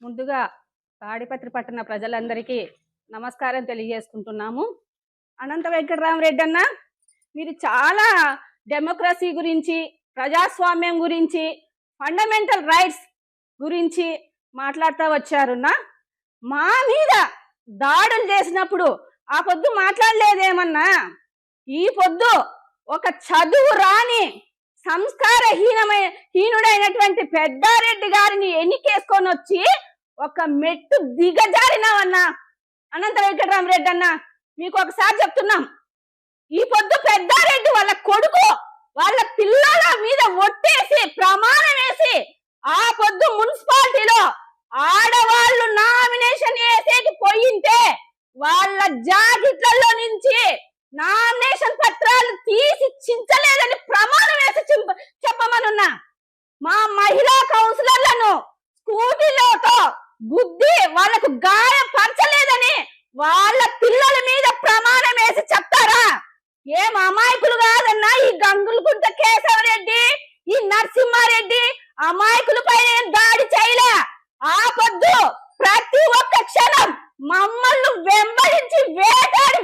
ముందుగా తాడిపత్రి పట్టణ ప్రజలందరికీ నమస్కారం తెలియజేసుకుంటున్నాము. అనంత వెంకటరామరెడ్డి అన్న, మీరు చాలా డెమోక్రసీ గురించి, ప్రజాస్వామ్యం గురించి, ఫండమెంటల్ రైట్స్ గురించి మాట్లాడుతూ వచ్చారున్నా. మా మీద దాడులు చేసినప్పుడు ఆ పొద్దు మాట్లాడలేదేమన్నా? ఈ పొద్దు ఒక చదువు రాని హీనుడైనటువంటి పెద్దారెడ్డి గారిని ఎన్నికేసుకొని వచ్చి ఒక మెట్టు దిగజారినావన్నా. అనంత వెంకటరామరెడ్డి అన్న, మీకు ఒకసారి చెప్తున్నాం, ఈ పొద్దు పెద్దారెడ్డి వాళ్ళ కొడుకు వాళ్ళ పిల్లల మీద ఒట్టేసి ప్రమాణం వేసి ఆ పొద్దు మున్సిపాలిటీలో ఆడవాళ్ళు నామినేషన్ వేసేకి పోయింటే వాళ్ళ జాకెట్లలో నుంచి నామినేషన్ పత్రాలు తీసి చించలేదని ప్రమాణం వేసి చెప్పమనున్నా. మా మహిళా కౌన్సిలర్లను స్కూటీలతో గుద్ది వాళ్ళకు గాయపరచలేదని వాళ్ళ పిల్లల మీద ప్రమాణం వేసి చెప్తారా? ఏం అమాయకులు కాదన్నా ఈ గంగులకుంట కేశవరెడ్డి, ఈ నరసింహారెడ్డి అమాయకుల పైన దాడి చేయలే. ఆ పొద్దు ప్రతి ఒక్క క్షణం మమ్మల్ని వెంబడించి వేటాడి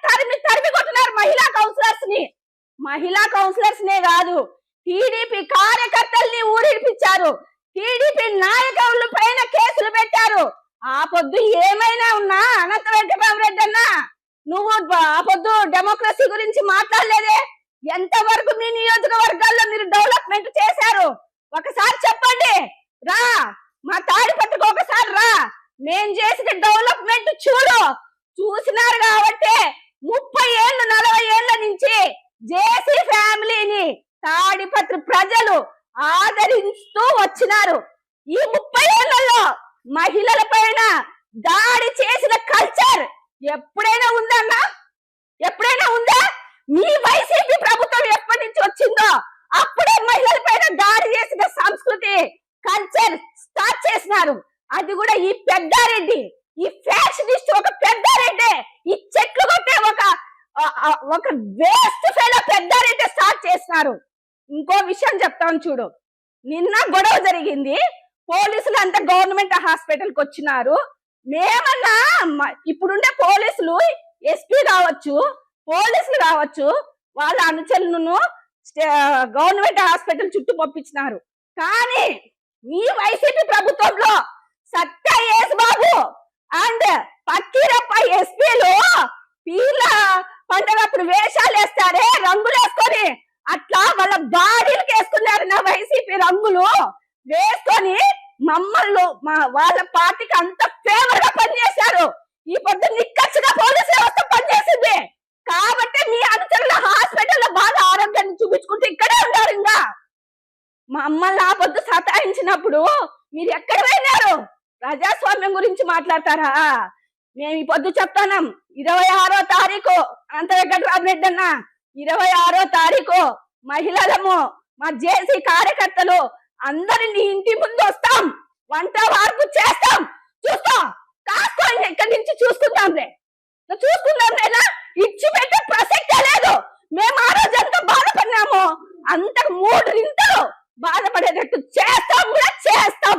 తరిమి కొట్టినారు మహిళా కౌన్సిలర్స్ నే కాదు, టీడీపీ కార్యకర్తల్ని ఊరిడిపించారు, టీడీపీ నాయకుల పైన కేసులు పెట్టారు. ఆ పొద్దు ఏమైనా ఉన్నా అనంత వెంకటరామరెడ్డి అన్న, నువ్వు ఆ పొద్దు డెమోక్రసీ గురించి మాట్లాడలేదే? ఎంతవరకు మీ నియోజకవర్గాల్లో మీరు డెవలప్మెంట్ చేశారు? ఒకసారి చెప్పండి. రా మా తాడిపట్టుకు ఒకసారి రా, నేను చేసిన డెవలప్మెంట్ చూసినారు కాబట్టి 30 ఏళ్ళు 40 ఏళ్ల నుంచి జేసీ ఫ్యామిలీని తాడిపత్రి ప్రజలు ఆదరిస్తూ వచ్చినారు. ఈ 30 ఏళ్లలో మహిళల పైన దాడి చేసిన కల్చర్ ఎప్పుడైనా ఉందన్నా? ఎప్పుడైనా ఉందా? మీ వైసీపీ ప్రభుత్వం ఎప్పటి నుంచి వచ్చిందో అప్పుడే మహిళల పైన దాడి చేసిన సంస్కృతి కల్చర్ స్టార్ట్ చేసినారు. అది కూడా ఈ పెద్దారెడ్డి, ఈ ఫ్యాషనిస్ట్ ఒక పెద్దారెడ్డి, ఈ చెట్లు కొట్టే ఒక వేస్ట్ ఫెలో పెద్దారెడ్డి స్టార్ట్ చేసినారు. ఇంకో విషయం చెప్తాను చూడు. నిన్న గొడవ జరిగింది, పోలీసులు అంతా గవర్నమెంట్ హాస్పిటల్కి వచ్చినారు. మేమన్నా ఇప్పుడుండే పోలీసులు, ఎస్పీ కావచ్చు, పోలీసులు కావచ్చు, వాళ్ళ అనుచరులను గవర్నమెంట్ హాస్పిటల్ చుట్టూ పంపించినారు. కానీ మీ వైసీపీ ప్రభుత్వంలో సత్య యేసుబాబు అండ్ పక్కీరప్ప ఎస్పీలు పీర్ల పండుగప్పుడు వేషాలు వేస్తారే, రంగులు వేసుకొని, అట్లా వాళ్ళ బాడీలకు వేసుకున్నారు నా వైసీపీ రంగులు వేసుకొని మమ్మల్ని వాళ్ళ పార్టీకి అంత ఫేవర్ గా పనిచేశారు. ఈ పొద్దు నిక్కచ్చిగా పోలీసు వ్యవస్థ పనిచేసింది కాబట్టి మీ అనుచరుల హాస్పిటల్లో బాగా ఆరోగ్యాన్ని చూపించుకుంటూ ఇక్కడే ఉన్నారు. ఇంకా మమ్మల్ని ఆ పొద్దు సతాయించినప్పుడు మీరు ఎక్కడ పోయినారు? ప్రజాస్వామ్యం గురించి మాట్లాడతారా? మేము ఈ పొద్దు చెప్తాం, 26వ తారీఖు అనంత వెంకటరామరెడ్డి అన్న, 26వ తారీఖు మహిళలము, మా జేసీ కార్యకర్తలు అందరినీ ఇంటి ముందు వస్తాం, వంట వార్పు చేస్తాం, చూస్తాం, కాసుకోండి, ఇక్కడి నుంచి చూసుకుందాంలే ఇచ్చిపెట్టే ప్రసక్తే లేదు. మేము ఆ రోజు ఎంత బాధపడినామో అంతకు 3 ఇంతలు బాధపడేటట్టు చేస్తాం కూడా చేస్తాం.